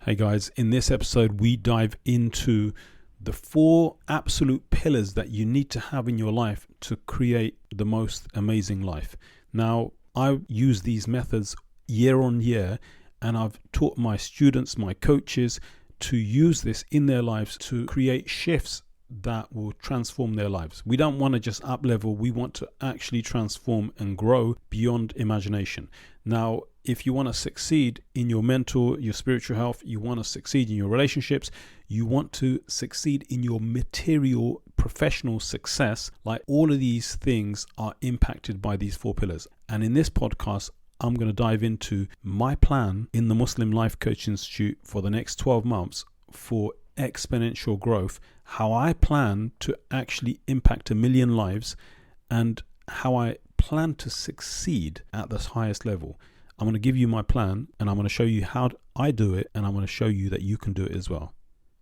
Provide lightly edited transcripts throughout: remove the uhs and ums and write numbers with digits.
Hey guys, in this episode we dive into the 4 absolute pillars that you need to have in your life to create the most amazing life. Now, I use these methods year on year, and I've taught my students, my coaches, to use this in their lives to create shifts that will transform their lives. We don't want to just up level, we want to actually transform and grow beyond imagination. Now, if you want to succeed in your mental, your spiritual health, you want to succeed in your relationships, you want to succeed in your material professional success, like all of these things are impacted by these 4 pillars. And in this podcast, I'm going to dive into my plan in the Muslim Life Coach Institute for the next 12 months for exponential growth, how I plan to actually impact 1 million lives, and how I plan to succeed at the highest level. I'm going to give you my plan, and I'm going to show you how I do it, and I'm going to show you that you can do it as well.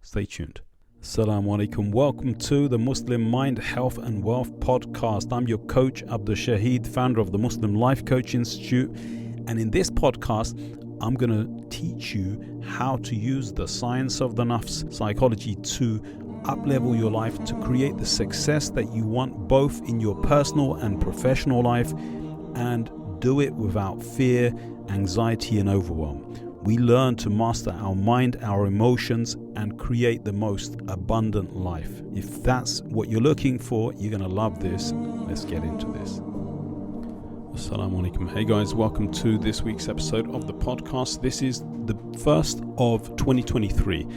Stay tuned. Assalamu alaikum. Welcome to the Muslim Mind, Health and Wealth podcast. I'm your coach, Abdul Shahid, founder of the Muslim Life Coach Institute. And in this podcast, I'm going to teach you how to use the science of the Nafs psychology to up-level your life, to create the success that you want both in your personal and professional life, and do it without fear, anxiety, and overwhelm. We learn to master our mind, our emotions, and create the most abundant life. If that's what you're looking for, you're going to love this. Let's get into this. Assalamu alaikum. Hey guys, welcome to this week's episode of the podcast. This is the first of 2023,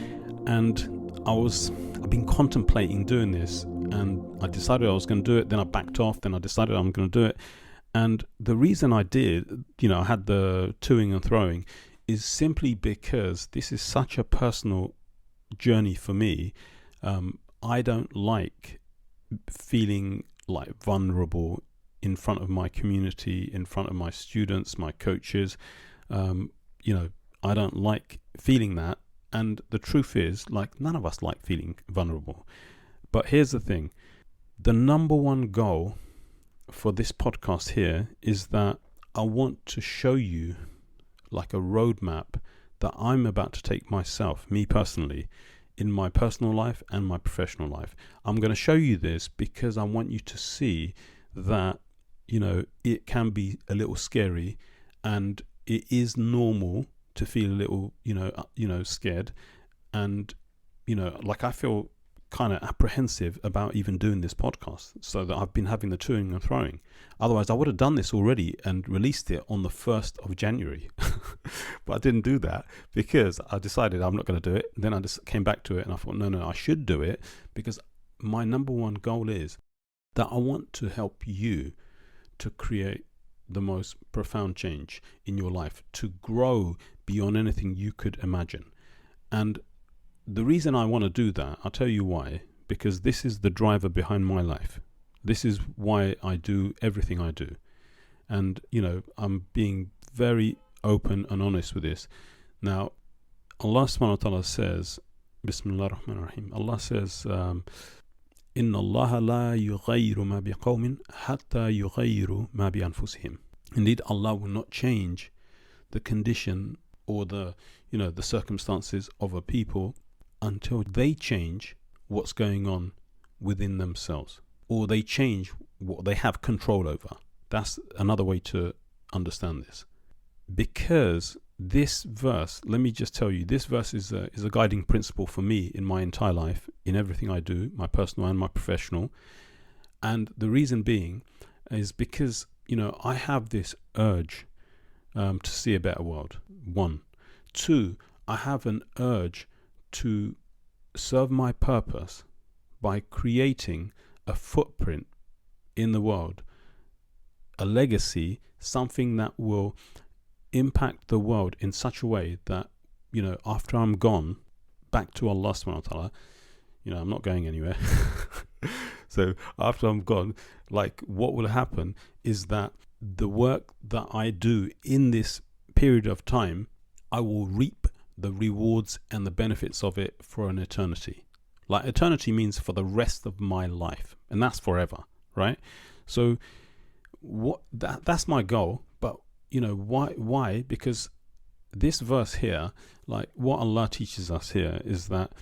and I've been contemplating doing this, and I decided I was going to do it, then I backed off, then I decided I'm going to do it. And the reason I did, I had the toing and throwing, is simply because this is such a personal journey for me. I don't like feeling like vulnerable in front of my community, in front of my students, my coaches. I don't like feeling that. And the truth is, none of us like feeling vulnerable. But here's the thing. The number one goal for this podcast here is that I want to show you like a roadmap that I'm about to take myself, me personally, in my personal life and my professional life. I'm going to show you this because I want you to see that, it can be a little scary, and it is normal to feel a little, scared. And, I feel kind of apprehensive about even doing this podcast, so that I've been having the toing and throwing. Otherwise I would have done this already and released it on the 1st of January. But I didn't do that because I decided I'm not going to do it. Then I just came back to it and I thought, no, I should do it, because my number one goal is that I want to help you to create the most profound change in your life, to grow beyond anything you could imagine. And the reason I want to do that, I'll tell you why, because this is the driver behind my life. This is why I do everything I do. And, I'm being very open and honest with this. Now, Allah subhanahu wa ta'ala says, Bismillah ar-Rahman ar-Rahim, Allah says, Inna Allah la yughayyiru ma biqawmin hatta yughayyiru ma bi anfusihim. Indeed, Allah will not change the condition or the circumstances of a people until they change what's going on within themselves, or they change what they have control over. That's another way to understand this. Because this verse, let me just tell you, this verse is a guiding principle for me in my entire life, in everything I do, my personal and my professional. And the reason being is because, I have this urge to see a better world. 1. 2, I have an urge to serve my purpose by creating a footprint in the world, a legacy, something that will impact the world in such a way that, after I'm gone, back to Allah subhanahu wa ta'ala, I'm not going anywhere. So after I'm gone, what will happen is that the work that I do in this period of time, I will reap the rewards and the benefits of it for an eternity. Eternity means for the rest of my life, and that's forever, right? So that's my goal. But why? Because this verse here, like what Allah teaches us here is that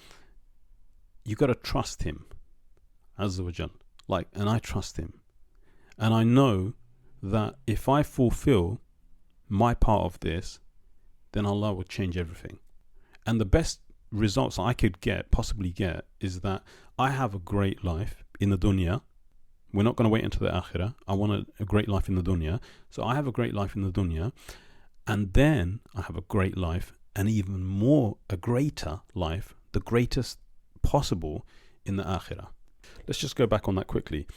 you got to trust Him, Azza wa Jal. Like, and I trust Him. And I know that if I fulfill my part of this, then Allah will change everything. And the best results I could possibly get, is that I have a great life in the dunya. We're not going to wait until the akhirah. I want a great life in the dunya. So I have a great life in the dunya. And then I have a great life, and even more, a greater life, the greatest possible in the akhirah. Let's just go back on that quickly.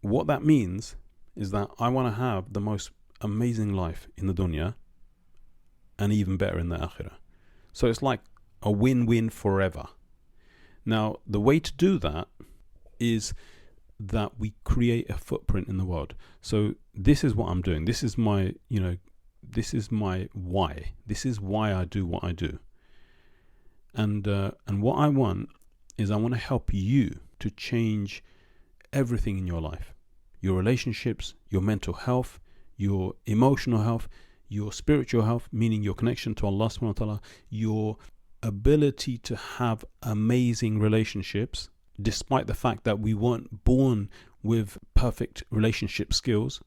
What that means is that I want to have the most amazing life in the dunya and even better in the akhirah. So it's like a win-win forever. Now, the way to do that is that we create a footprint in the world. So this is what I'm doing. This is my, this is my why. This is why I do what I do. And what I want is I want to help you to change everything in your life. Your relationships, your mental health, your emotional health, your spiritual health, meaning your connection to Allah subhanahu wa ta'ala, your ability to have amazing relationships, despite the fact that we weren't born with perfect relationship skills,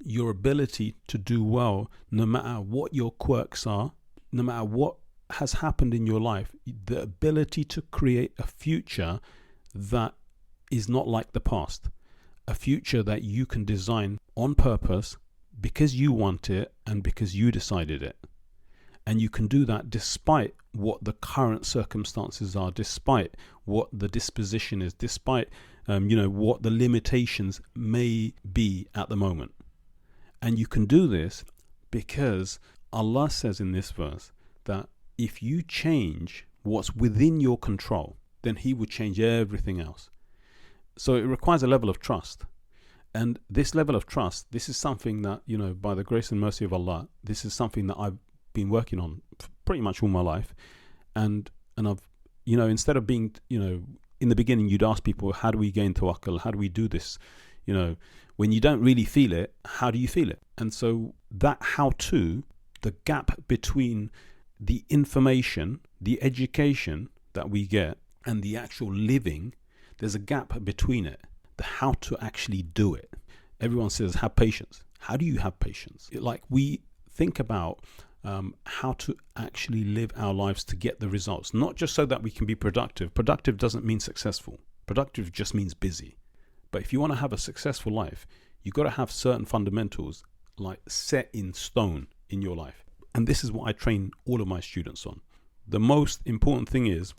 your ability to do well no matter what your quirks are, no matter what has happened in your life, the ability to create a future that is not like the past, a future that you can design on purpose because you want it and because you decided it. And you can do that despite what the current circumstances are, despite what the disposition is, despite what the limitations may be at the moment. And you can do this because Allah says in this verse that if you change what's within your control, then He will change everything else. So it requires a level of trust. And this level of trust, this is something that, by the grace and mercy of Allah, this is something that I've been working on pretty much all my life. And I've, instead of being, in the beginning, you'd ask people, how do we gain tawakkul? How do we do this? When you don't really feel it, how do you feel it? And so that how-to, the gap between the information, the education that we get and the actual living, there's a gap between it, the how to actually do it. Everyone says, have patience. How do you have patience? Like, we think about how to actually live our lives to get the results, not just so that we can be productive. Productive doesn't mean successful. Productive just means busy. But if you want to have a successful life, you've got to have certain fundamentals like set in stone in your life. And this is what I train all of my students on. The most important thing is,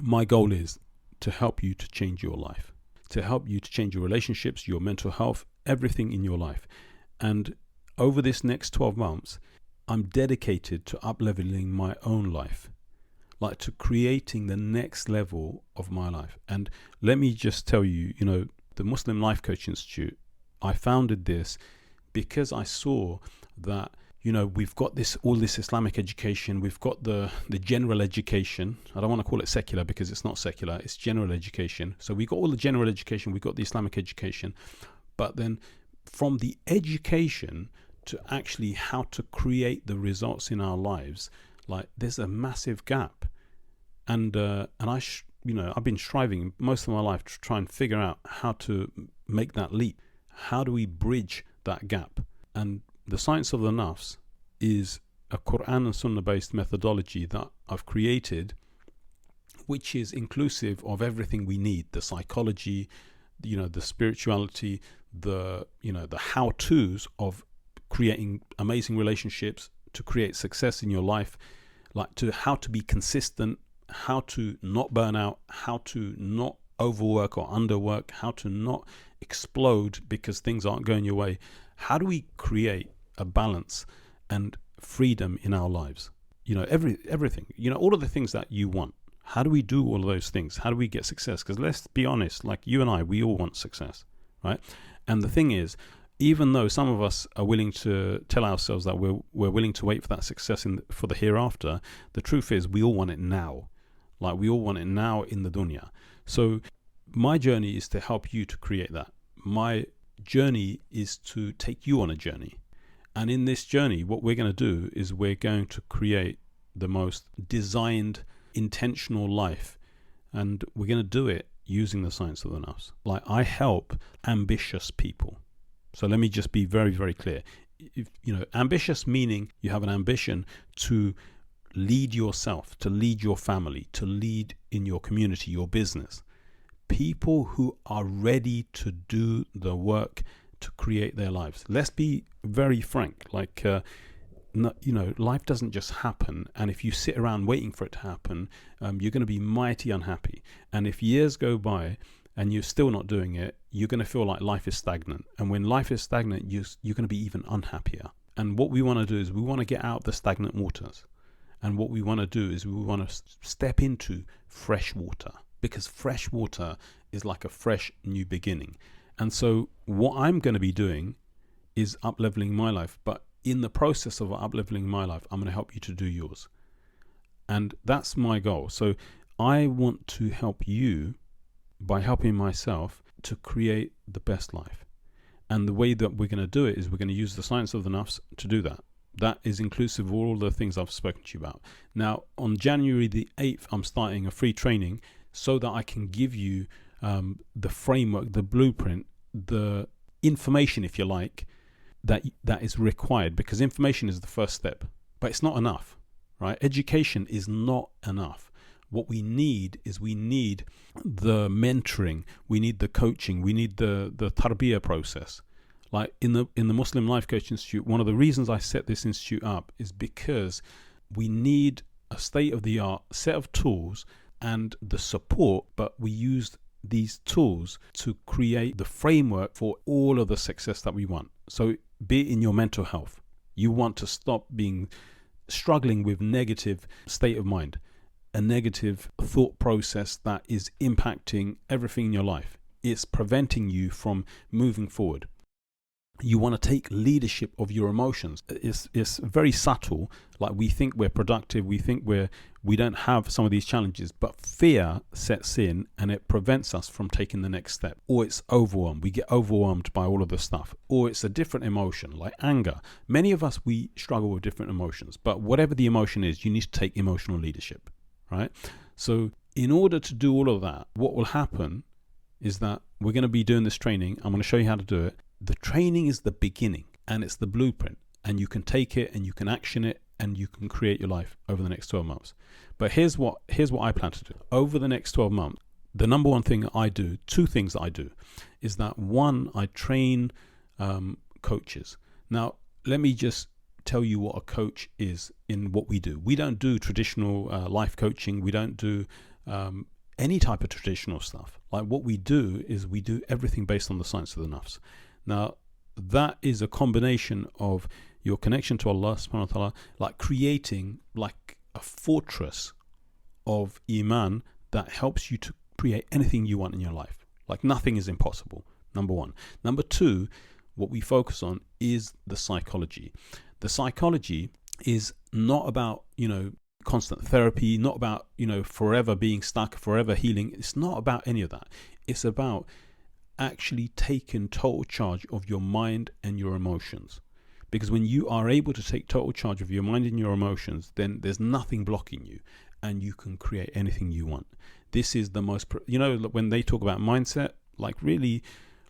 my goal is to help you to change your life, to help you to change your relationships, your mental health, everything in your life. And over this next 12 months, I'm dedicated to up-leveling my own life, like to creating the next level of my life. And let me just tell you, the Muslim Life Coach Institute, I founded this because I saw that, we've got all this Islamic education, we've got the general education. I don't want to call it secular because it's not secular, it's general education. So we got all the general education, we got the Islamic education, but then from the education to actually how to create the results in our lives, like there's a massive gap. And I've been striving most of my life to try and figure out how to make that leap. How do we bridge that gap? And the science of the Nafs is a Quran and Sunnah based methodology that I've created, which is inclusive of everything we need: the psychology, the spirituality, the how-tos of creating amazing relationships, to create success in your life, like to how to be consistent, how to not burn out, how to not overwork or underwork, how to not explode because things aren't going your way. How do we create a balance and freedom in our lives? Everything, all of the things that you want. How do we do all of those things? How do we get success? Because let's be honest, like you and I, we all want success, right? And the thing is, even though some of us are willing to tell ourselves that we're willing to wait for that success for the hereafter, the truth is we all want it now. Like we all want it now in the dunya. So my journey is to help you to create that. My journey is to take you on a journey. And in this journey, what we're going to do is we're going to create the most designed, intentional life. And we're going to do it using the science of the nafs. Like, I help ambitious people. So let me just be very, very clear. If, ambitious meaning you have an ambition to lead yourself, to lead your family, to lead in your community, your business. People who are ready to do the work to create their lives. Let's be very frank. Like, life doesn't just happen. And if you sit around waiting for it to happen, you're going to be mighty unhappy. And if years go by and you're still not doing it, you're going to feel like life is stagnant. And when life is stagnant, you're going to be even unhappier. And what we want to do is we want to get out of the stagnant waters. And what we want to do is we want to step into fresh water, because fresh water is like a fresh new beginning. And so what I'm going to be doing is up-leveling my life. But in the process of up-leveling my life, I'm going to help you to do yours. And that's my goal. So I want to help you by helping myself to create the best life. And the way that we're going to do it is we're going to use the science of the nafs to do that. That is inclusive of all the things I've spoken to you about. Now, on January the 8th, I'm starting a free training so that I can give you the framework, the blueprint, the information, if you like, that is required, because information is the first step, but it's not enough, right? Education is not enough. What we need is the mentoring, we need the coaching, we need the tarbiyah process. Like in the Muslim Life Coach Institute, one of the reasons I set this institute up is because we need a state-of-the-art set of tools and the support, but we used these tools to create the framework for all of the success that we want. So be it in your mental health, you want to stop struggling with negative state of mind, a negative thought process that is impacting everything in your life. It's preventing you from moving forward. You want to take leadership of your emotions. It's very subtle. Like, we think we're productive, we think we don't have some of these challenges, but fear sets in and it prevents us from taking the next step. Or it's overwhelmed. We get overwhelmed by all of the stuff. Or it's a different emotion, like anger. Many of us, we struggle with different emotions, but whatever the emotion is, you need to take emotional leadership, right? So in order to do all of that, what will happen is that we're going to be doing this training. I'm going to show you how to do it. The training is the beginning and it's the blueprint, and you can take it and you can action it and you can create your life over the next 12 months. But here's what I plan to do. Over the next 12 months, the number one thing that I do, two things that I do, is that one, I train coaches. Now, let me just tell you what a coach is in what we do. We don't do traditional life coaching. We don't do any type of traditional stuff. Like, what we do is we do everything based on the science of the nafs. Now, that is a combination of your connection to Allah subhanahu wa ta'ala, like creating like a fortress of iman that helps you to create anything you want in your life. Like, nothing is impossible, number one. Number two, what we focus on is the psychology. The psychology is not about, constant therapy, not about, forever being stuck, forever healing. It's not about any of that. It's about actually taking total charge of your mind and your emotions. Because when you are able to take total charge of your mind and your emotions, then there's nothing blocking you and you can create anything you want. This is the most, when they talk about mindset, like really,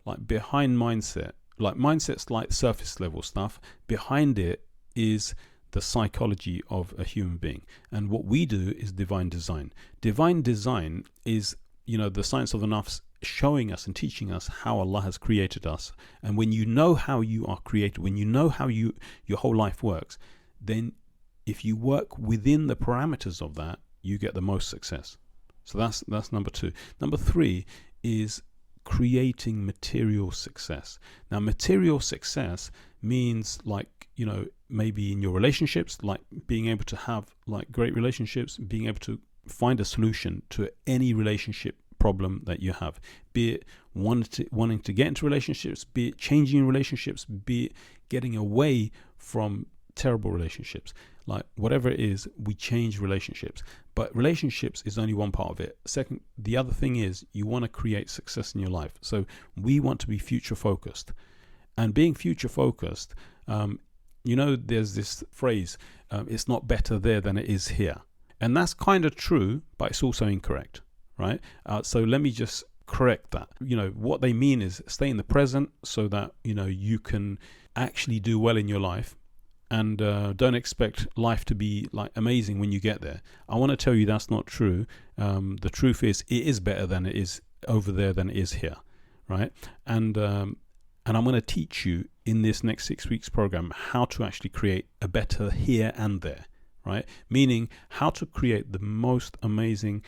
like behind mindset, like mindset's like surface level stuff. Behind it is the psychology of a human being. And what we do is divine design. Divine design is, the science of the nafs showing us and teaching us how Allah has created us. And when you know how you are created, when you know how your whole life works, then if you work within the parameters of that, you get the most success. So that's number two. Number three is creating material success. Now, material success means maybe in your relationships, like being able to have like great relationships, being able to find a solution to any relationship problem that you have, be it wanting to get into relationships, be it changing relationships, be it getting away from terrible relationships. Like, whatever it is, we change relationships. But relationships is only one part of it. Second, the other thing is you want to create success in your life. So we want to be future focused. And being future focused there's this phrase, it's not better there than it is here. And that's kind of true, but it's also incorrect, right? So let me just correct that. What they mean is stay in the present so that, you can actually do well in your life, and don't expect life to be like amazing when you get there. I want to tell you that's not true. The truth is it is better than it is over there than it is here, right? And I'm going to teach you in this next 6 weeks program how to actually create a better here and there, right? Meaning how to create the most amazing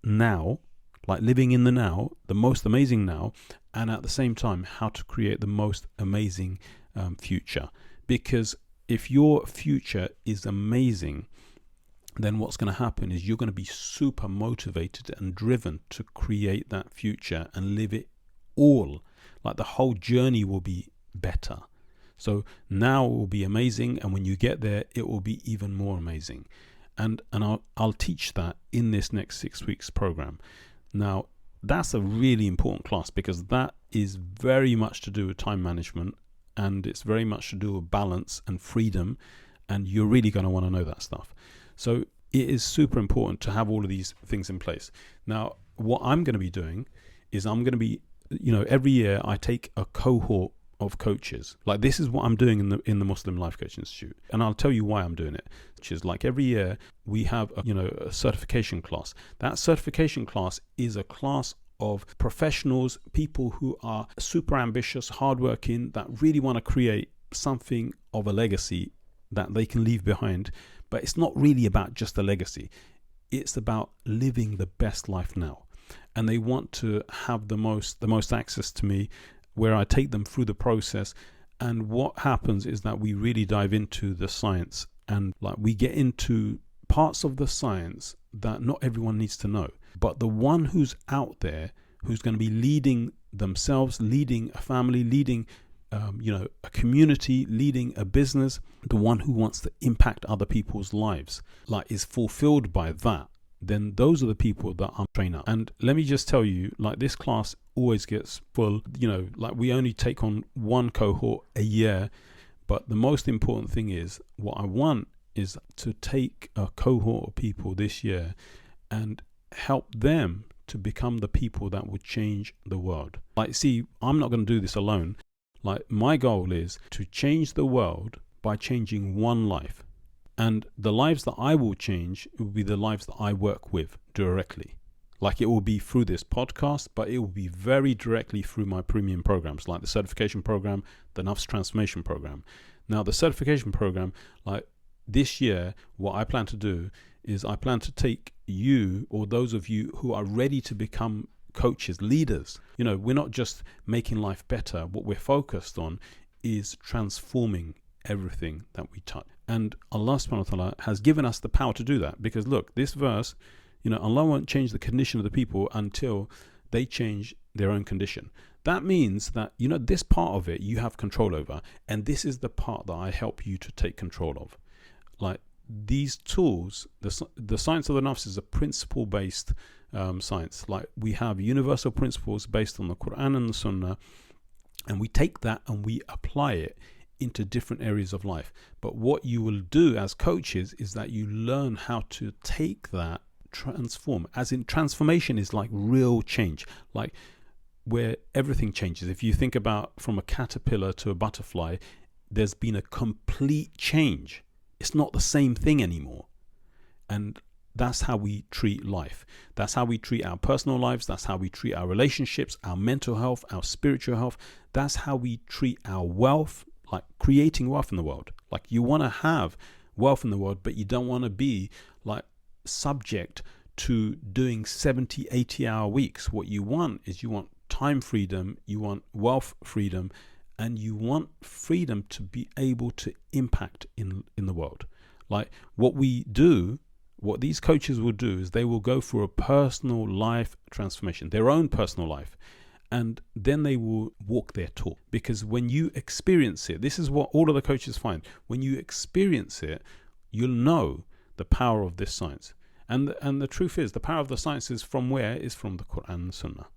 now, like living in the now, the most amazing now, and at the same time how to create the most amazing future. Because if your future is amazing, then what's going to happen is you're going to be super motivated and driven to create that future and live it all. Like the whole journey will be better. So now it will be amazing, and when you get there, it will be even more amazing. And I'll teach that in this next 6 weeks program. Now, that's a really important class because that is very much to do with time management, and it's very much to do with balance and freedom, and you're really going to want to know that stuff. So it is super important to have all of these things in place. Now, what I'm going to be doing is I'm going to be, every year I take a cohort of coaches. Like this is what I'm doing in the Muslim Life Coaching Institute, and I'll tell you why I'm doing it. Which is like every year we have a certification class. That certification class is a class of professionals, people who are super ambitious, hardworking, that really want to create something of a legacy that they can leave behind. But it's not really about just a legacy. It's about living the best life now. And they want to have the most access to me, where I take them through the process. And what happens is that we really dive into the science, and like we get into parts of the science that not everyone needs to know. But the one who's out there, who's going to be leading themselves, leading a family, leading a community, leading a business, the one who wants to impact other people's lives, like is fulfilled by that, then those are the people that I'm training up. And let me just tell you, like this class always gets full, like we only take on one cohort a year. But the most important thing is, what I want is to take a cohort of people this year and help them to become the people that would change the world. Like, see, I'm not going to do this alone. Like, my goal is to change the world by changing one life. And the lives that I will change will be the lives that I work with directly. Like, it will be through this podcast, but it will be very directly through my premium programs, like the certification program, the Nafs transformation program. Now, the certification program, like this year, what I plan to do is I plan to take you, or those of you who are ready to become coaches, leaders. We're not just making life better. What we're focused on is transforming everything that we touch. And Allah subhanahu wa ta'ala has given us the power to do that. Because look, this verse, Allah won't change the condition of the people until they change their own condition. That means that, this part of it you have control over. And this is the part that I help you to take control of. Like these tools, the science of the nafs is a principle-based science. Like we have universal principles based on the Quran and the Sunnah. And we take that and we apply it into different areas of life. But what you will do as coaches is that you learn how to take that, transform, as in transformation is like real change, like where everything changes. If you think about from a caterpillar to a butterfly, there's been a complete change. It's not the same thing anymore. And that's how we treat life. That's how we treat our personal lives. That's how we treat our relationships, our mental health, our spiritual health. That's how we treat our wealth, like creating wealth in the world. Like you want to have wealth in the world, but you don't want to be like subject to doing 70, 80-hour weeks. What you want is you want time freedom, you want wealth freedom, and you want freedom to be able to impact in the world. Like what these coaches will do is they will go through a personal life transformation, their own personal life, and then they will walk their talk. Because when you experience it, this is what all of the coaches find. When you experience it, you'll know the power of this science. And the truth is, the power of the science is from where? Is from the Quran and Sunnah.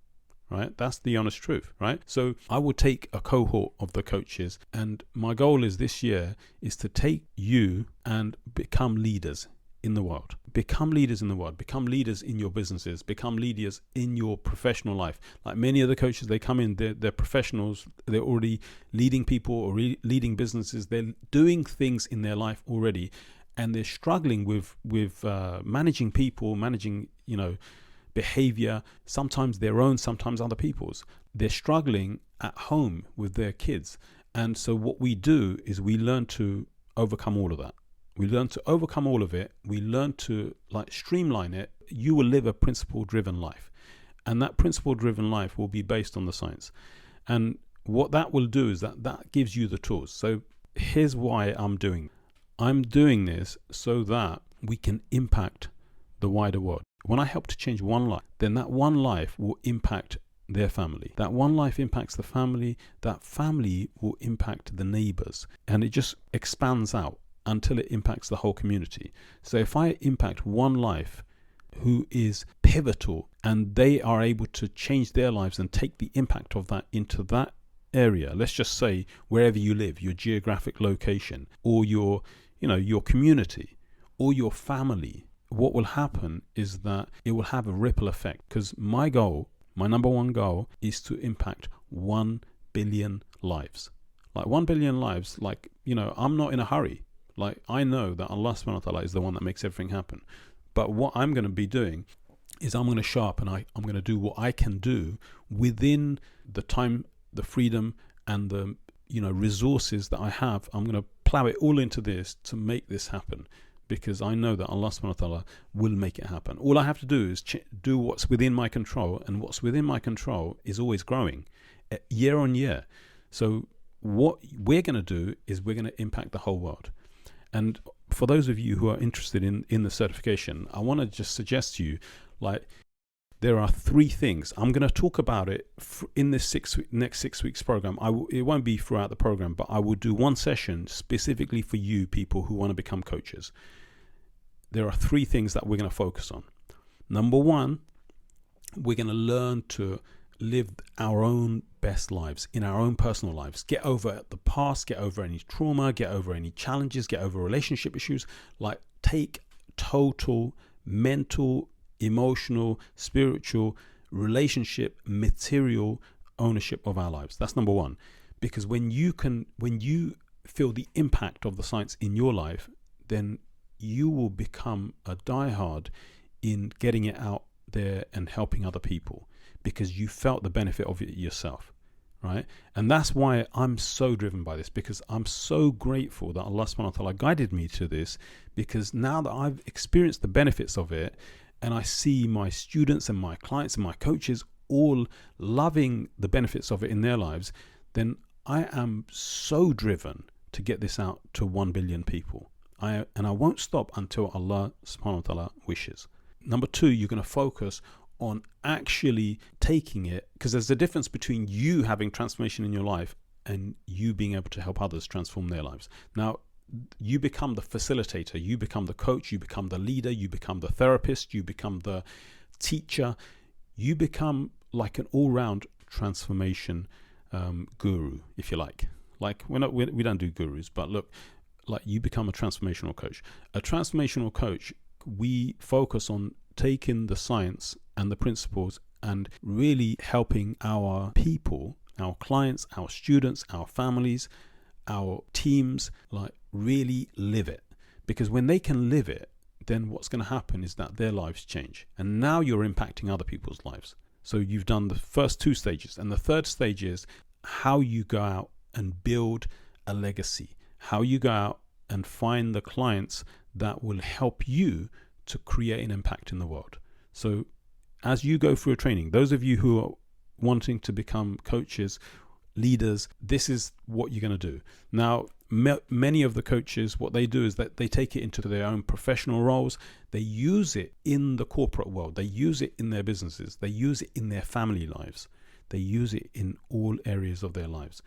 right? That's the honest truth, right? So I will take a cohort of the coaches, and my goal is this year is to take you and become leaders in the world. Become leaders in the world. Become leaders in your businesses. Become leaders in your professional life. Like many of the coaches, they come in, they're professionals. They're already leading people or leading businesses. They're doing things in their life already, and they're struggling with managing people, managing, behavior, sometimes their own, sometimes other people's. They're struggling at home with their kids. And so what we do is we learn to overcome all of that. We learn to overcome all of it. We learn to streamline it. You will live a principle-driven life. And that principle-driven life will be based on the science. And what that will do is that gives you the tools. So here's why I'm doing this so that we can impact the wider world. When I help to change one life, then that one life will impact their family. That one life impacts the family. That family will impact the neighbors. And it just expands out until it impacts the whole community. So if I impact one life who is pivotal and they are able to change their lives and take the impact of that into that area, let's just say wherever you live, your geographic location or your community or your family, what will happen is that it will have a ripple effect, because my number one goal is to impact 1 billion lives. Like 1 billion lives, I'm not in a hurry. I know that Allah subhanahu wa ta'ala is the one that makes everything happen. But what I'm going to be doing is I'm going to show up and I'm going to do what I can do within the time, the freedom and the resources that I have. I'm going to plow it all into this to make this happen, because I know that Allah subhanahu wa ta'ala will make it happen. All I have to do is do what's within my control, and what's within my control is always growing year on year. So what we're going to do is we're going to impact the whole world. And for those of you who are interested in the certification, I want to just suggest to you, there are 3 things. I'm going to talk about it in this next 6 weeks program. It won't be throughout the program, but I will do one session specifically for you people who want to become coaches. There are 3 things that we're going to focus on. Number 1, we're going to learn to live our own best lives in our own personal lives. Get over the past, get over any trauma, get over any challenges, get over relationship issues. Take total mental, emotional, spiritual, relationship, material ownership of our lives. That's number 1. Because when you feel the impact of the science in your life, then you will become a diehard in getting it out there and helping other people, because you felt the benefit of it yourself, right? And that's why I'm so driven by this, because I'm so grateful that Allah subhanahu wa ta'ala guided me to this, because now that I've experienced the benefits of it, and I see my students and my clients and my coaches all loving the benefits of it in their lives, then I am so driven to get this out to 1 billion people. I won't stop until Allah subhanahu wa ta'ala wishes. Number 2, you're going to focus on actually taking it, because there's a difference between you having transformation in your life and you being able to help others transform their lives. Now, you become the facilitator, you become the coach, you become the leader, you become the therapist, you become the teacher, you become like an all-round transformation guru, if you like. We don't do gurus, but look, you become a transformational coach. A transformational coach, we focus on taking the science and the principles and really helping our people, our clients, our students, our families, our teams, really live it. Because when they can live it, then what's going to happen is that their lives change. And now you're impacting other people's lives. So you've done the first 2 stages. And the third stage is how you go out and build a legacy. How you go out and find the clients that will help you to create an impact in the world. So as you go through a training, those of you who are wanting to become coaches, leaders, this is what you're going to do. Now, many of the coaches, what they do is that they take it into their own professional roles. They use it in the corporate world. They use it in their businesses. They use it in their family lives. They use it in all areas of their lives.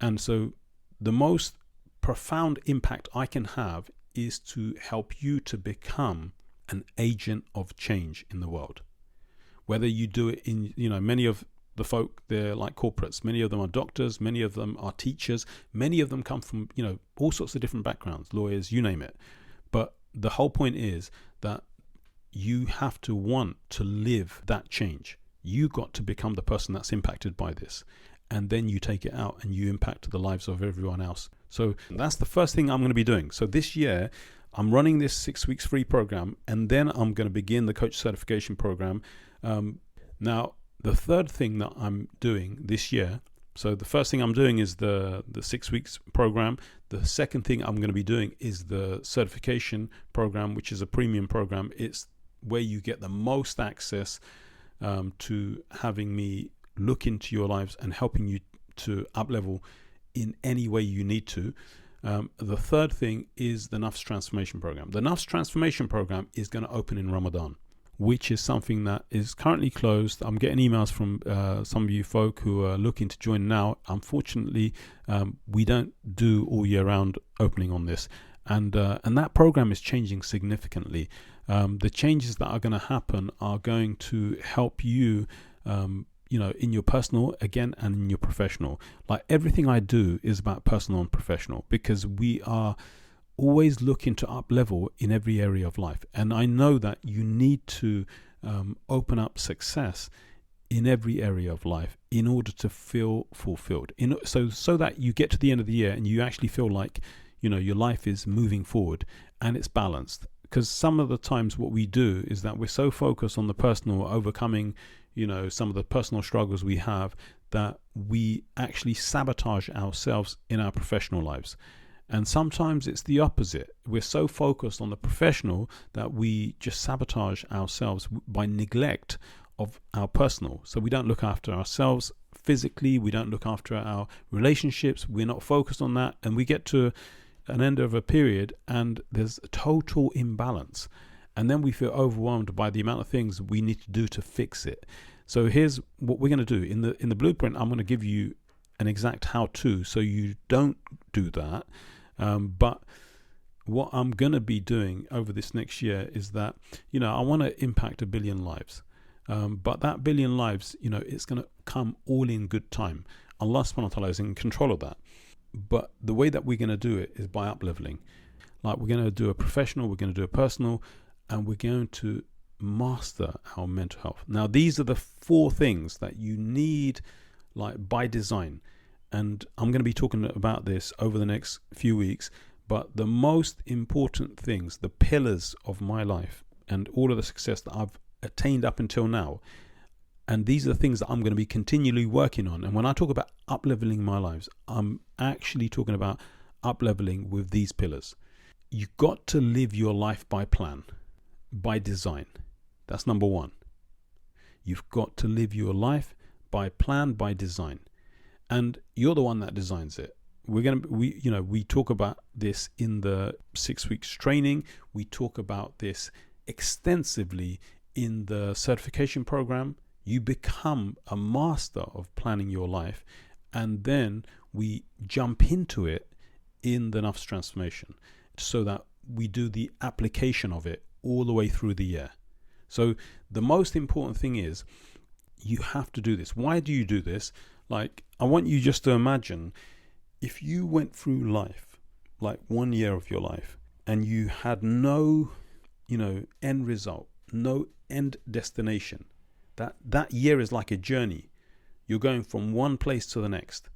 And so the most profound impact I can have is to help you to become an agent of change in the world. Whether you do it in, many of the folk, they're like corporates. Many of them are doctors, many of them are teachers, many of them come from, all sorts of different backgrounds, lawyers, you name it. But the whole point is that you have to want to live that change. You got to become the person that's impacted by this, and then you take it out and you impact the lives of everyone else. So that's the first thing I'm going to be doing. So this year I'm running this 6 weeks free program, and then I'm going to begin the coach certification program. Now, the third thing that I'm doing this year, so the first thing I'm doing is the 6 weeks program. The second thing I'm going to be doing is the certification program, which is a premium program. It's where you get the most access to having me look into your lives and helping you to up level in any way you need to. The third thing is the Nafs transformation program. The Nafs transformation program is going to open in Ramadan, which is something that is currently closed. I'm getting emails from some of you folk who are looking to join now. Unfortunately, we don't do all year round opening on this, and that program is changing significantly. The changes that are going to happen are going to help you, in your personal again and in your professional. Like everything I do is about personal and professional, because we are always looking to up level in every area of life. And I know that you need to open up success in every area of life in order to feel fulfilled. So that you get to the end of the year and you actually feel like, your life is moving forward and it's balanced. Because some of the times what we do is that we're so focused on the personal, overcoming, some of the personal struggles we have, that we actually sabotage ourselves in our professional lives. And sometimes it's the opposite. We're so focused on the professional that we just sabotage ourselves by neglect of our personal. So we don't look after ourselves physically. We don't look after our relationships. We're not focused on that. And we get to an end of a period and there's a total imbalance. And then we feel overwhelmed by the amount of things we need to do to fix it. So here's what we're going to do. In the blueprint, I'm going to give you an exact how-to so you don't do that. But what I'm going to be doing over this next year is that, I want to impact 1 billion lives. But that 1 billion lives, it's going to come all in good time. Allah subhanahu wa ta'ala is in control of that. But the way that we're going to do it is by up-leveling. Like we're going to do a professional, we're going to do a personal, and we're going to master our mental health. Now, these are the 4 things that you need, like by design. And I'm going to be talking about this over the next few weeks. But the most important things, the pillars of my life and all of the success that I've attained up until now, and these are the things that I'm going to be continually working on. And when I talk about up-leveling my lives, I'm actually talking about up-leveling with these pillars. You've got to live your life by plan, by design. That's number 1. You've got to live your life by plan, by design. And you're the one that designs it. We talk about this in the 6 weeks training. We talk about this extensively in the certification program. You become a master of planning your life, and then we jump into it in the Nafs transformation so that we do the application of it all the way through the year. So the most important thing is you have to do this. Why do you do this? Like, I want you just to imagine if you went through life, like 1 year of your life, and you had no, end result, no end destination. That year is like a journey. You're going from one place to the next,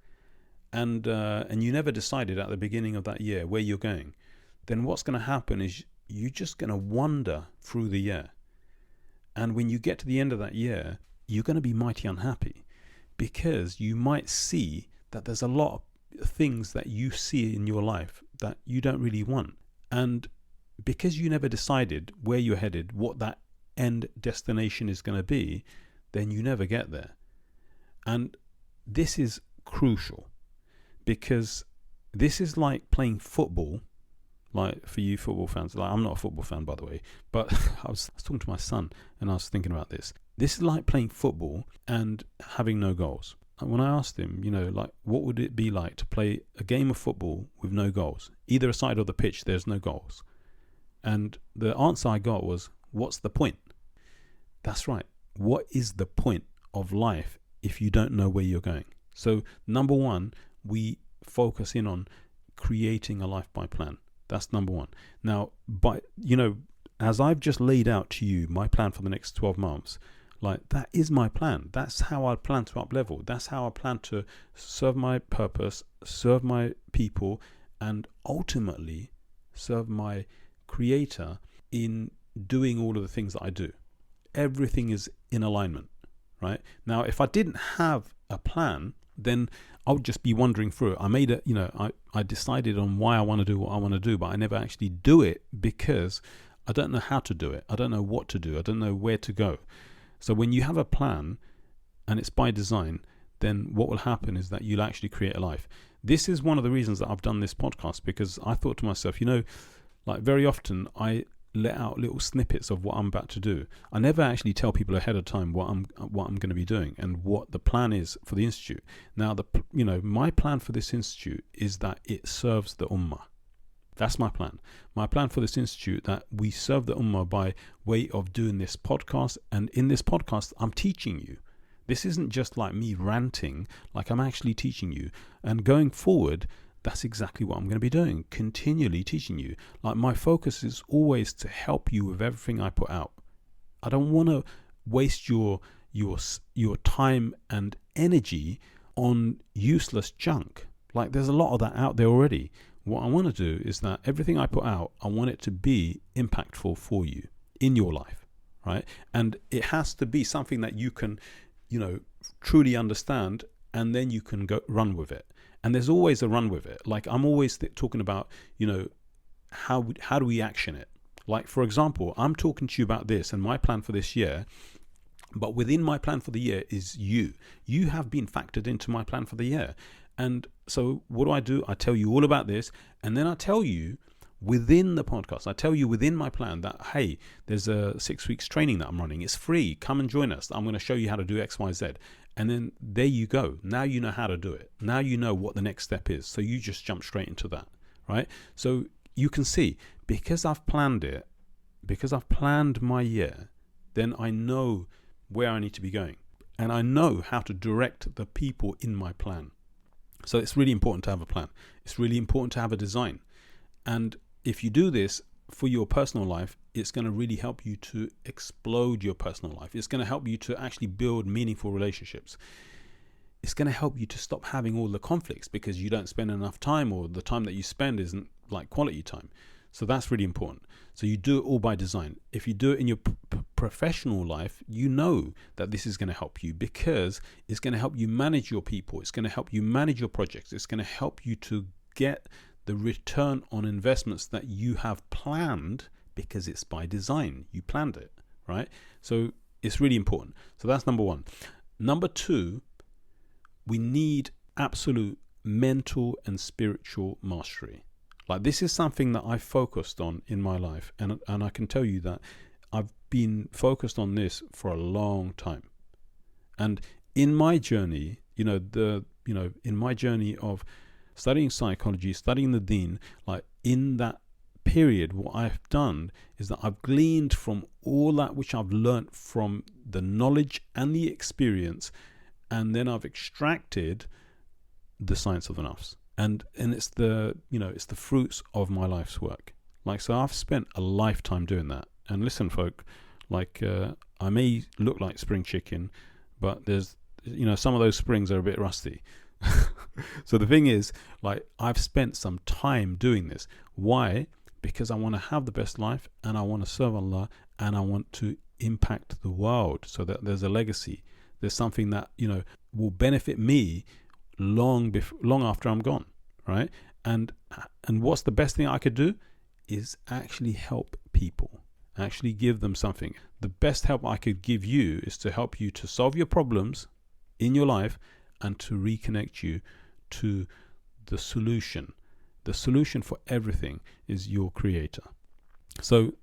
and you never decided at the beginning of that year where you're going. Then what's going to happen is you're just going to wander through the year, and when you get to the end of that year, you're going to be mighty unhappy, because you might see that there's a lot of things that you see in your life that you don't really want, and because you never decided where you're headed, what that end destination is going to be, then you never get there. And this is crucial, because this is like playing football. Like for you football fans, like I'm not a football fan, by the way, but I was talking to my son and I was thinking about this. This is like playing football and having no goals. And when I asked him, like what would it be like to play a game of football with no goals? Either side of the pitch, there's no goals. And the answer I got was, what's the point? That's right. What is the point of life if you don't know where you're going. So number one, we focus in on creating a life by plan. That's number one. Now, as I've just laid out to you my plan for the next 12 months, like, that is my plan. That's how I plan to up level. That's how I plan to serve my purpose, serve my people, and ultimately serve my creator in doing all of the things that I do. Everything is in alignment, right? Now, if I didn't have a plan, then I would just be wandering through it. I decided on why I want to do what I want to do, but I never actually do it because I don't know how to do it. I don't know what to do. I don't know where to go. So when you have a plan and it's by design, then what will happen is that you'll actually create a life. This is one of the reasons that I've done this podcast, because I thought to myself, like, very often I let out little snippets of what I'm about to do. I never actually tell people ahead of time what I'm going to be doing and what the plan is for the institute. Now, my plan for this institute is that it serves the ummah. That's my plan. My plan for this institute, that we serve the ummah by way of doing this podcast. And in this podcast, I'm teaching you. This isn't just like me ranting, like, I'm actually teaching you. And going forward, that's exactly what I'm going to be doing, continually teaching you. Like, my focus is always to help you with everything I put out. I don't want to waste your time and energy on useless junk. Like, there's a lot of that out there already. What I want to do is that everything I put out, I want it to be impactful for you in your life, right? And it has to be something that you can, truly understand, and then you can go run with it. And there's always a run with it. Like, I'm always talking about, how do we action it? Like, for example, I'm talking to you about this and my plan for this year, but within my plan for the year is you. You have been factored into my plan for the year. And so what do? I tell you all about this, and then I tell you within the podcast, I tell you within my plan that, hey, there's a 6 weeks training that I'm running. It's free. Come and join us. I'm going to show you how to do X, Y, Z. And then there you go. Now you know how to do it. Now you know what the next step is. So you just jump straight into that, right? So you can see, because I've planned it, because I've planned my year, then I know where I need to be going. And I know how to direct the people in my plan. So it's really important to have a plan. It's really important to have a design. And if you do this for your personal life, it's going to really help you to explode your personal life. It's going to help you to actually build meaningful relationships. It's going to help you to stop having all the conflicts because you don't spend enough time, or the time that you spend isn't like quality time. So that's really important. So you do it all by design. If you do it in your professional life, you know that this is going to help you, because it's going to help you manage your people. It's going to help you manage your projects. It's going to help you to get the return on investments that you have planned, because it's by design. You planned it, right? So it's really important. So that's number one. Number two, we need absolute mental and spiritual mastery. Like, this is something that I focused on in my life, and I can tell you that I've been focused on this for a long time. And in my journey, in my journey of studying psychology, studying the deen, like, in that period, what I've done is that I've gleaned from all that which I've learnt from the knowledge and the experience, and then I've extracted the science of the nafs. And it's the fruits of my life's work. Like, so I've spent a lifetime doing that. And listen, folk, like, I may look like spring chicken, but there's, some of those springs are a bit rusty. So the thing is, like, I've spent some time doing this. Why? Because I want to have the best life, and I want to serve Allah, and I want to impact the world, so that there's a legacy. There's something that, will benefit me long after I'm gone, right? And what's the best thing I could do is actually help people, actually give them something. The best help I could give you is to help you to solve your problems in your life and to reconnect you to the solution. The solution for everything is your creator. So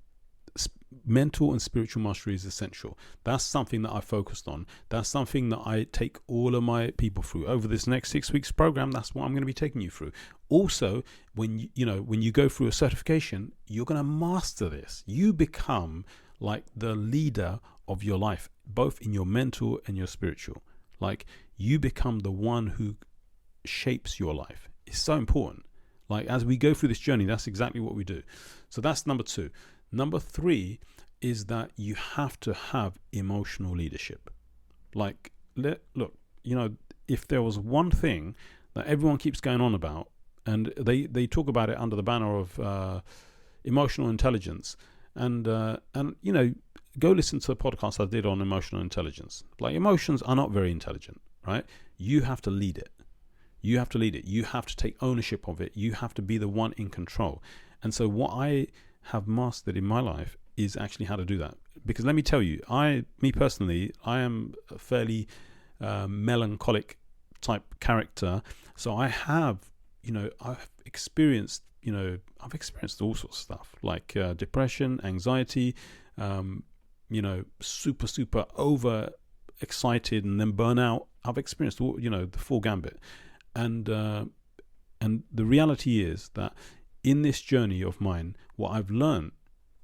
mental and spiritual mastery is essential. That's something that I focused on. That's something that I take all of my people through over this next 6 weeks program. That's what I'm going to be taking you through. Also, when you go through a certification, you're going to master this. You become like the leader of your life, both in your mental and your spiritual. Like, you become the one who shapes your life. It's so important. Like, as we go through this journey, that's exactly what we do. So that's number 2. Number 3 is that you have to have emotional leadership. Like, look, if there was one thing that everyone keeps going on about, and they talk about it under the banner of emotional intelligence, and go listen to the podcast I did on emotional intelligence. Like, emotions are not very intelligent, right? You have to lead it. You have to lead it. You have to take ownership of it. You have to be the one in control. And so what I have mastered in my life is actually how to do that. Because let me tell you, me personally, I am a fairly melancholic type character. So I have, I've experienced all sorts of stuff, like depression, anxiety, super over excited, and then burnout. I've experienced all, the full gambit. And the reality is that in this journey of mine, what I've learned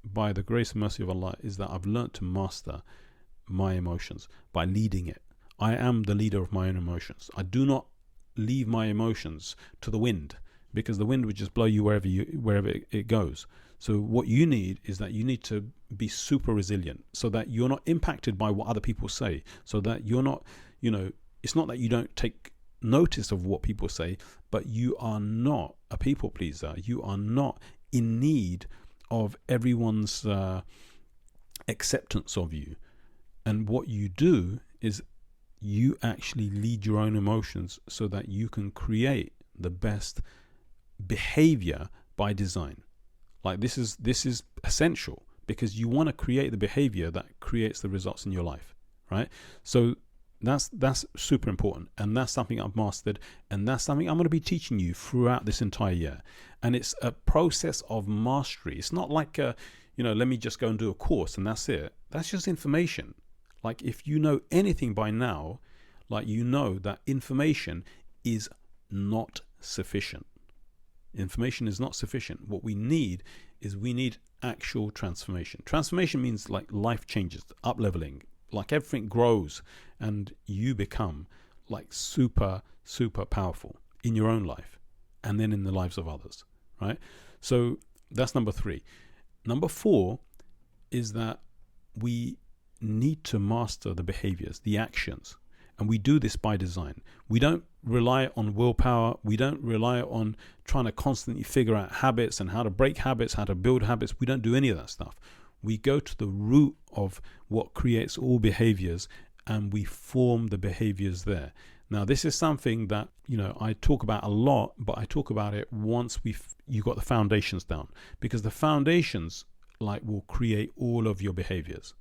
by the grace and mercy of Allah is that I've learned to master my emotions by leading it. I am the leader of my own emotions. I do not leave my emotions to the wind, because the wind would just blow you wherever it goes. So what you need is that you need to be super resilient, so that you're not impacted by what other people say, so that you're not, it's not that you don't take notice of what people say, but you are not a people pleaser. You are not in need of everyone's acceptance of you. And what you do is you actually lead your own emotions, so that you can create the best behavior by design. Like, this is essential, because you want to create the behavior that creates the results in your life, right? So that's super important, and that's something I've mastered, and that's something I'm going to be teaching you throughout this entire year. And it's a process of mastery. It's not like let me just go and do a course and that's it. That's just information. Like, if you know anything by now, like, that information is not sufficient. Information is not sufficient. What we need is actual transformation. Transformation means like life changes, up leveling, like everything grows, and you become like super, super powerful in your own life, and then in the lives of others, right? So that's number 3. Number 4 is that we need to master the behaviors, the actions. And we do this by design. We don't rely on willpower. We don't rely on trying to constantly figure out habits and how to break habits, how to build habits. We don't do any of that stuff. We go to the root of what creates all behaviors, and we form the behaviors there. Now, this is something that, I talk about a lot, but I talk about it once you got the foundations down, because the foundations will create all of your behaviors.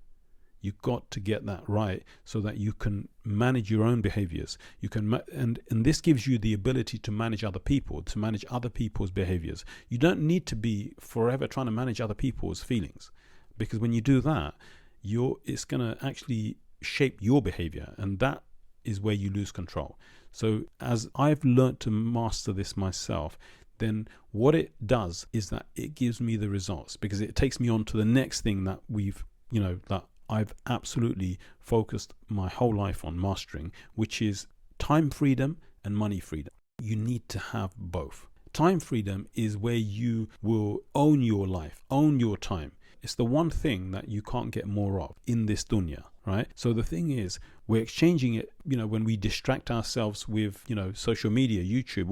You've got to get that right, so that you can manage your own behaviors. You can, and this gives you the ability to manage other people, to manage other people's behaviors. You don't need to be forever trying to manage other people's feelings, because when you do that, it's going to actually shape your behavior, and that is where you lose control. So as I've learned to master this myself, then what it does is that it gives me the results, because it takes me on to the next thing that that I've absolutely focused my whole life on mastering, which is time freedom and money freedom. You need to have both. Time freedom is where you will own your life, own your time. It's the one thing that you can't get more of in this dunya, right? So the thing is, we're exchanging it, when we distract ourselves with, social media, YouTube,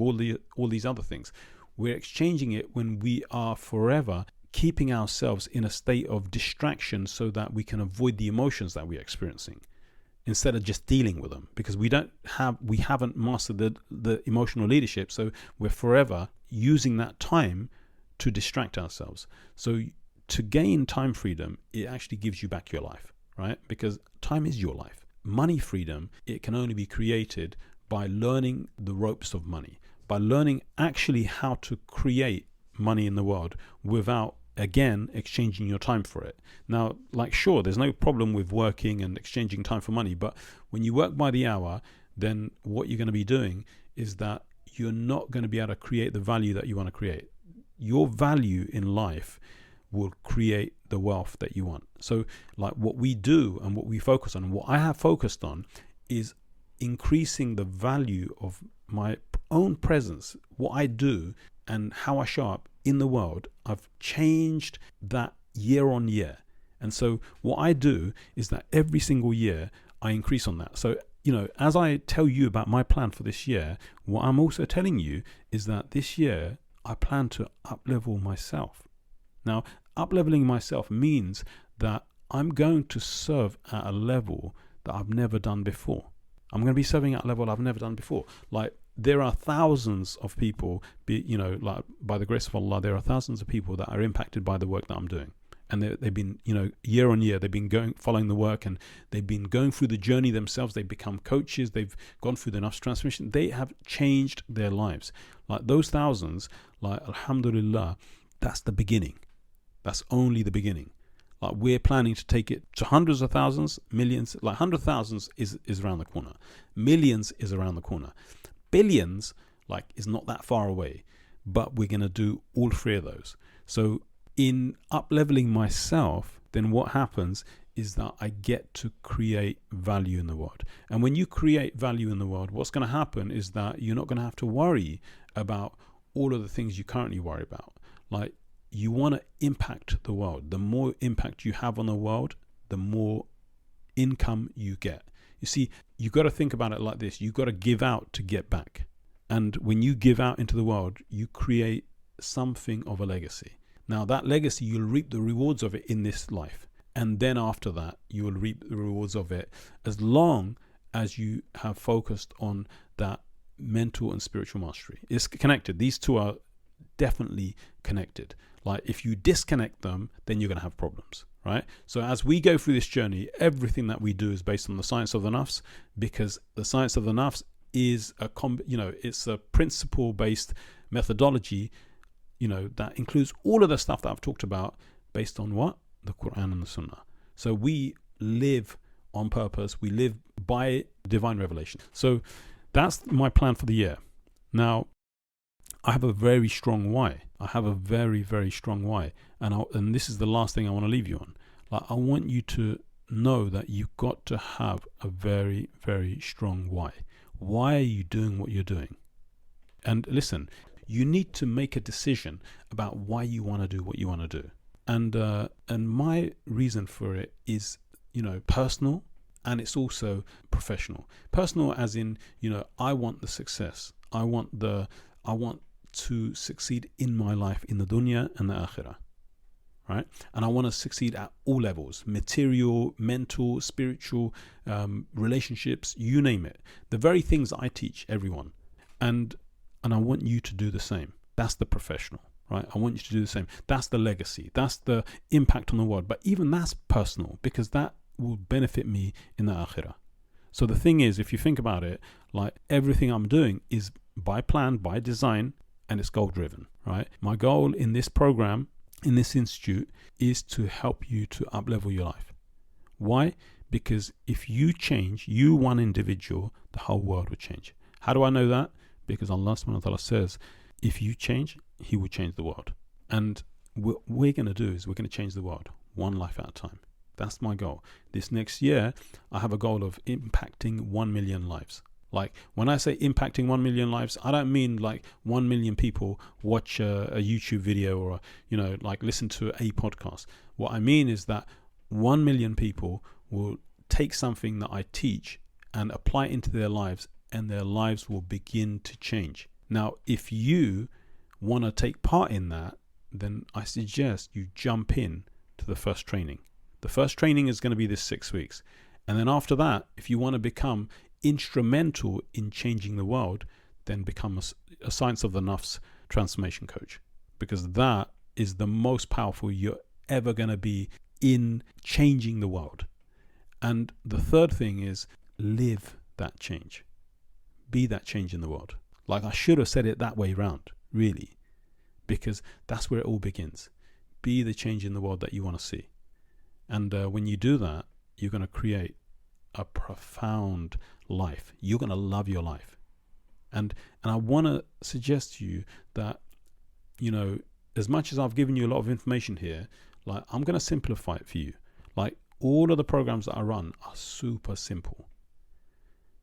all these other things. We're exchanging it when we are forever keeping ourselves in a state of distraction, so that we can avoid the emotions that we're experiencing, instead of just dealing with them, because we haven't mastered the emotional leadership. So we're forever using that time to distract ourselves. So to gain time freedom, it actually gives you back your life, right? Because time is your life. Money freedom, it can only be created by learning the ropes of money, by learning actually how to create money in the world without, again, exchanging your time for it. Now, sure, there's no problem with working and exchanging time for money, but when you work by the hour, then what you're going to be doing is that you're not going to be able to create the value that you want to create. Your value in life will create the wealth that you want. So what we do and what we focus on, what I have focused on, is increasing the value of my own presence, what I do and how I show up in the world. I've changed that year on year. And so what I do is that every single year I increase on that. So, as I tell you about my plan for this year, what I'm also telling you is that this year I plan to up-level myself. Now, up-leveling myself means that I'm going to serve at a level that I've never done before. I'm going to be serving at a level I've never done before. Like, there are thousands of people, like by the grace of Allah, there are thousands of people that are impacted by the work that I'm doing. And they've been, year on year, they've been following the work, and they've been going through the journey themselves. They've become coaches. They've gone through the Nafs transformation. They have changed their lives. Like those thousands, like alhamdulillah, that's the beginning. That's only the beginning. Like we're planning to take it to hundreds of thousands, millions. Like 100,000 is around the corner. Millions is around the corner. Billions, is not that far away. But we're going to do all three of those. So in up-leveling myself, then what happens is that I get to create value in the world. And when you create value in the world, what's going to happen is that you're not going to have to worry about all of the things you currently worry about. Like, you want to impact the world. The more impact you have on the world, the more income you get. You see, you got to think about it like this. You got to give out to get back. And when you give out into the world, you create something of a legacy. Now, that legacy, you'll reap the rewards of it in this life. And then after that, you will reap the rewards of it as long as you have focused on that mental and spiritual mastery. It's connected. These two are definitely connected. Like, if you disconnect them, then you're going to have problems, right? So as we go through this journey, everything that we do is based on the science of the Nafs, because the science of the Nafs is it's a principle-based methodology, that includes all of the stuff that I've talked about based on what? The Quran and the Sunnah. So we live on purpose. We live by divine revelation. So that's my plan for the year. Now, I have a very strong why. I have a very, very strong why. And this is the last thing I want to leave you on. Like, I want you to know that you've got to have a very, very strong why. Why are you doing what you're doing? And listen, you need to make a decision about why you want to do what you want to do. And my reason for it is, personal, and it's also professional. Personal as in, I want the success. I want to succeed in my life, in the dunya and the akhirah. Right? And I want to succeed at all levels: material, mental, spiritual, relationships, you name it. The very things that I teach everyone. And I want you to do the same. That's the professional, right? I want you to do the same. That's the legacy. That's the impact on the world. But even that's personal, because that will benefit me in the akhirah. So the thing is, if you think about it, like, everything I'm doing is by plan, by design, and it's goal driven, right? My goal in this program, in this institute, is to help you to up-level your life. Why? Because if you change, you one individual, the whole world will change. How do I know that? Because Allah subhanahu wa ta'ala says, if you change, He will change the world. And what we're going to do is we're going to change the world one life at a time. That's my goal. This next year, I have a goal of impacting 1 million lives. Like, when I say impacting 1 million lives, I don't mean like 1 million people watch a YouTube video or, listen to a podcast. What I mean is that 1 million people will take something that I teach and apply it into their lives, and their lives will begin to change. Now, if you want to take part in that, then I suggest you jump in to the first training. The first training is going to be this 6 weeks. And then after that, if you want to become instrumental in changing the world, then become a Science of the Nafs transformation coach, because that is the most powerful you're ever going to be in changing the world. And the third thing is, live that change. Be that change in the world. Like, I should have said it that way round, really, because that's where it all begins. Be the change in the world that you want to see. And when you do that, you're going to create a profound life. You're going to love your life. And I want to suggest to you that, as much as I've given you a lot of information here, like, I'm going to simplify it for you. Like, all of the programs that I run are super simple.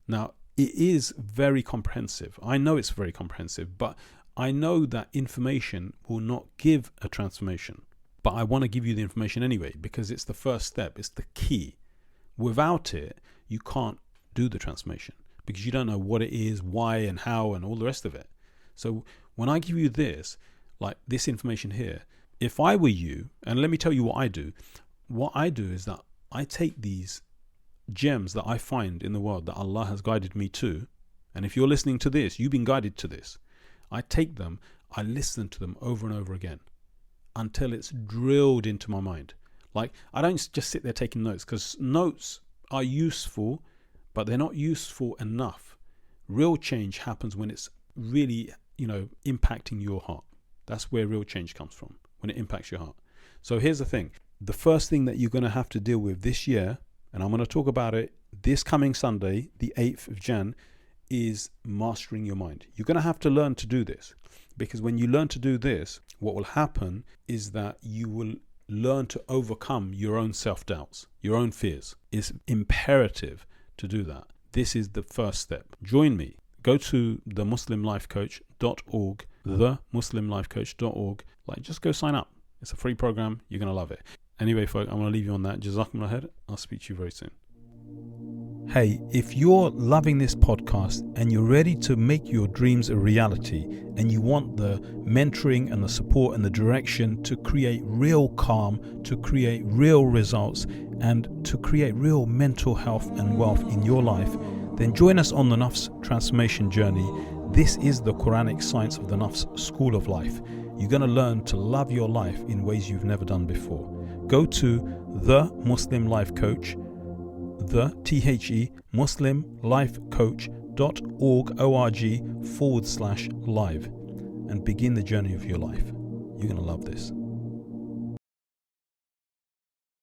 Now, it is very comprehensive. I know it's very comprehensive, but I know that information will not give a transformation. But I want to give you the information anyway, because it's the first step. It's the key. Without it, you can't do the transformation because you don't know what it is, why and how and all the rest of it. So when I give you this, like this information here, if I were you, and let me tell you what I do is that I take these gems that I find in the world that Allah has guided me to, and if you're listening to this, you've been guided to this. I take them, I listen to them over and over again until it's drilled into my mind. Like, I don't just sit there taking notes, because notes are useful, but they're not useful enough. Real change happens when it's really, impacting your heart. That's where real change comes from, when it impacts your heart. So here's the thing. The first thing that you're going to have to deal with this year, and I'm going to talk about it this coming Sunday, the 8th of Jan, is mastering your mind. You're going to have to learn to do this, because when you learn to do this, what will happen is that you will learn to overcome your own self-doubts, your own fears. It's imperative to do that. This is the first step. Join me. Go to themuslimlifecoach.org, themuslimlifecoach.org. Just go sign up. It's a free program. You're going to love it. Anyway, folks, I'm going to leave you on that. Jazakumullah khair. I'll speak to you very soon. Hey, if you're loving this podcast and you're ready to make your dreams a reality, and you want the mentoring and the support and the direction to create real calm, to create real results, and to create real mental health and wealth in your life, then join us on the Nafs transformation journey. This is the Quranic Science of the Nafs School of Life. You're going to learn to love your life in ways you've never done before. Go to the Muslim Life Coach, the muslimlifecoach.org/live, and begin the journey of your life. You're going to love this.